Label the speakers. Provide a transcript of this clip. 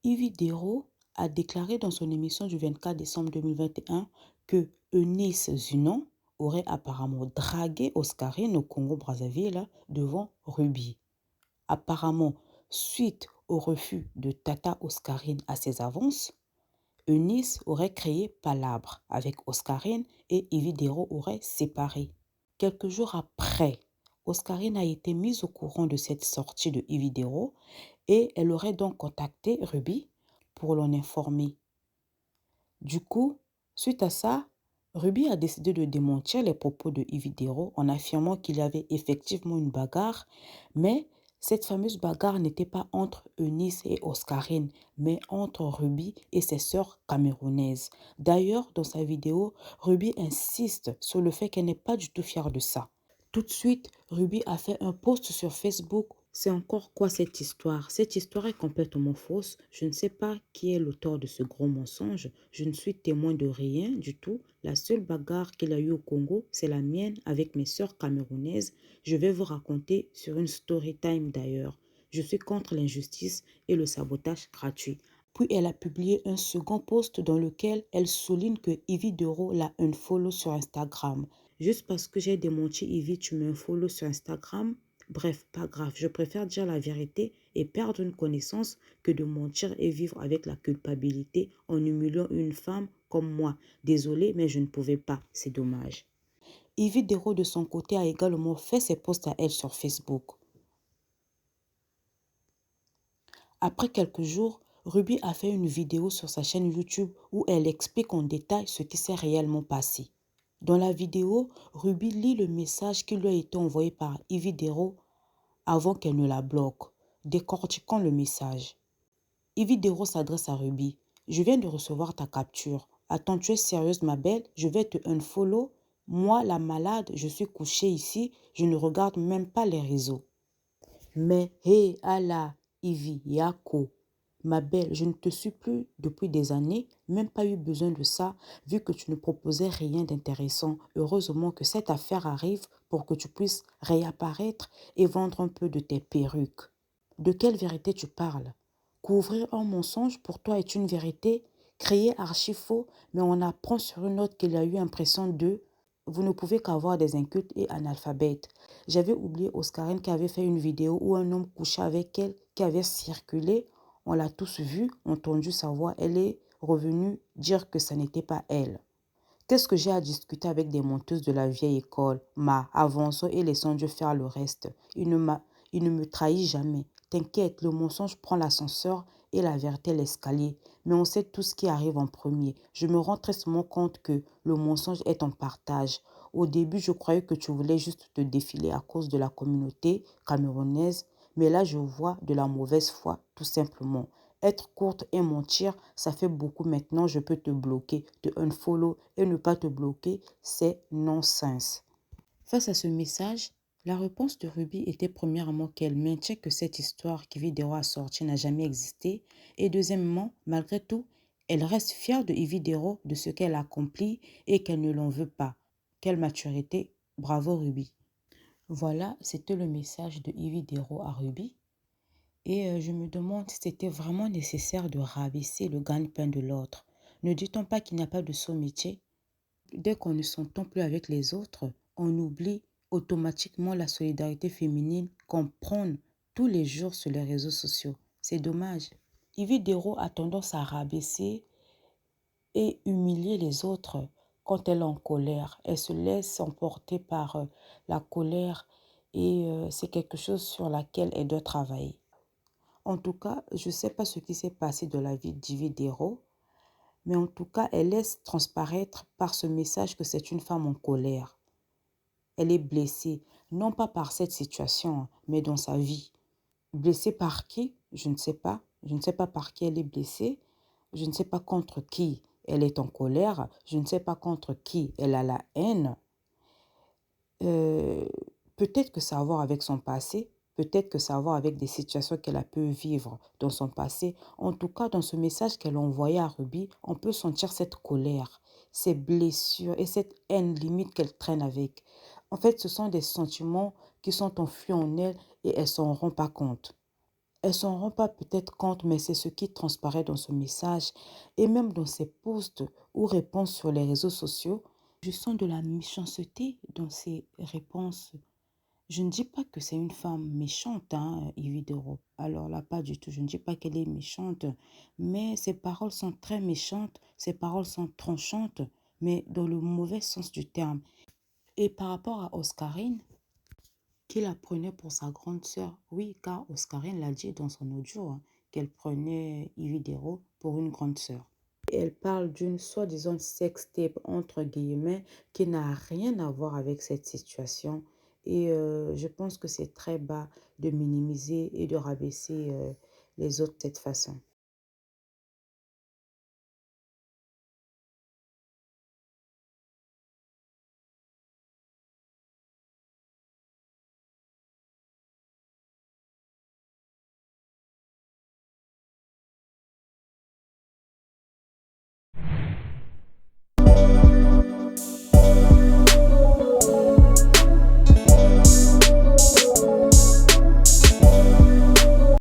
Speaker 1: Yves Dero a déclaré dans son émission du 24 décembre 2021 que Eunice Zunon aurait apparemment dragué Oscarine au Congo-Brazzaville devant Ruby. Apparemment, suite au refus de Tata Oscarine à ses avances, Eunice aurait créé Palabre avec Oscarine et Yves Dero aurait séparé. Quelques jours après, Oscarine a été mise au courant de cette sortie de Yves Dero et elle aurait donc contacté Ruby pour l'en informer. Du coup, suite à ça, Ruby a décidé de démentir les propos de Yves Dero en affirmant qu'il y avait effectivement une bagarre, mais cette fameuse bagarre n'était pas entre Eunice et Oscarine, mais entre Ruby et ses sœurs camerounaises. D'ailleurs, dans sa vidéo, Ruby insiste sur le fait qu'elle n'est pas du tout fière de ça. Tout de suite, Ruby a fait un post sur Facebook. C'est encore quoi cette histoire? Cette histoire est complètement fausse. Je ne sais pas qui est l'auteur de ce gros mensonge. Je ne suis témoin de rien du tout. La seule bagarre qu'il a eue au Congo, c'est la mienne avec mes sœurs camerounaises. Je vais vous raconter sur une story time d'ailleurs. Je suis contre l'injustice et le sabotage gratuit. Puis elle a publié un second post dans lequel elle souligne que Yves Dero l'a unfollow sur Instagram. Juste parce que j'ai démenti Yves, tu me unfollow sur Instagram? Bref, pas grave, je préfère dire la vérité et perdre une connaissance que de mentir et vivre avec la culpabilité en humiliant une femme comme moi. Désolée, mais je ne pouvais pas, c'est dommage. Yves Dero de son côté a également fait ses posts à elle sur Facebook. Après quelques jours, Ruby a fait une vidéo sur sa chaîne YouTube où elle explique en détail ce qui s'est réellement passé. Dans la vidéo, Ruby lit le message qui lui a été envoyé par Yves Dero avant qu'elle ne la bloque, décortiquant le message. Yves Dero s'adresse à Ruby. Je viens de recevoir ta capture. Attends, tu es sérieuse ma belle? Je vais te unfollow. Moi, la malade, je suis couchée ici, je ne regarde même pas les réseaux. Mais hé, Allah, Ivy, Yako, ma belle, je ne te suis plus depuis des années, même pas eu besoin de ça, vu que tu ne proposais rien d'intéressant. Heureusement que cette affaire arrive pour que tu puisses réapparaître et vendre un peu de tes perruques. De quelle vérité tu parles? Couvrir un mensonge pour toi est une vérité, créer archi faux, mais on apprend sur une autre qu'il a eu impression de vous ne pouvez qu'avoir des incultes et analphabètes. J'avais oublié Oscarine qui avait fait une vidéo où un homme couchait avec elle qui avait circulé. On l'a tous vu, entendu sa voix. Elle est revenue dire que ça n'était pas elle. Qu'est-ce que j'ai à discuter avec des menteuses de la vieille école? Avançons et laissons Dieu faire le reste. Il ne me trahit jamais. T'inquiète, le mensonge prend l'ascenseur et la vérité l'escalier. Mais on sait tout ce qui arrive en premier. Je me rends tristement compte que le mensonge est en partage. Au début, je croyais que tu voulais juste te défiler à cause de la communauté camerounaise. Mais là, je vois de la mauvaise foi, tout simplement. Être courte et mentir, ça fait beaucoup maintenant. Je peux te bloquer, te unfollow et ne pas te bloquer, c'est non-sens. Face à ce message, la réponse de Ruby était premièrement qu'elle maintient que cette histoire qui Dero a sortie n'a jamais existé et deuxièmement, malgré tout, elle reste fière de Yves Dero, de ce qu'elle a accompli et qu'elle ne l'en veut pas. Quelle maturité, bravo Ruby. Voilà, c'était le message de Yves Dero à Ruby. Et je me demande si c'était vraiment nécessaire de rabaisser le gagne-pain de l'autre. Ne dit-on pas qu'il n'y a pas de saut métier? Dès qu'on ne s'entend plus avec les autres, on oublie automatiquement la solidarité féminine qu'on prône tous les jours sur les réseaux sociaux. C'est dommage. Yves Dero a tendance à rabaisser et humilier les autres quand elle est en colère. Elle se laisse emporter par la colère et c'est quelque chose sur laquelle elle doit travailler. En tout cas, je ne sais pas ce qui s'est passé de la vie d'Yves Dero, mais en tout cas, elle laisse transparaître par ce message que c'est une femme en colère. Elle est blessée, non pas par cette situation, mais dans sa vie. Blessée par qui? Je ne sais pas. Je ne sais pas par qui elle est blessée. Je ne sais pas contre qui elle est en colère. Je ne sais pas contre qui elle a la haine. Euh, Peut-être que ça a à voir avec son passé. Peut-être que ça a à voir avec des situations qu'elle a pu vivre dans son passé. En tout cas, dans ce message qu'elle a envoyé à Ruby, on peut sentir cette colère, ces blessures et cette haine limite qu'elle traîne avec. En fait, ce sont des sentiments qui sont enfuis en elle et elle s'en rend pas compte. Elle s'en rend pas peut-être compte, mais c'est ce qui transparaît dans ce message et même dans ses posts ou réponses sur les réseaux sociaux. Je sens de la méchanceté dans ses réponses. Je ne dis pas que c'est une femme méchante, hein, Yves Dero. Alors là, pas du tout. Je ne dis pas qu'elle est méchante, mais ses paroles sont très méchantes, ses paroles sont tranchantes, mais dans le mauvais sens du terme. Et par rapport à Oscarine, qui la prenait pour sa grande sœur. Oui, car Oscarine l'a dit dans son audio, hein, qu'elle prenait Yves Dero pour une grande sœur. Et elle parle d'une soi-disant sextape, entre guillemets, qui n'a rien à voir avec cette situation. Et je pense que c'est très bas de minimiser et de rabaisser les autres de cette façon.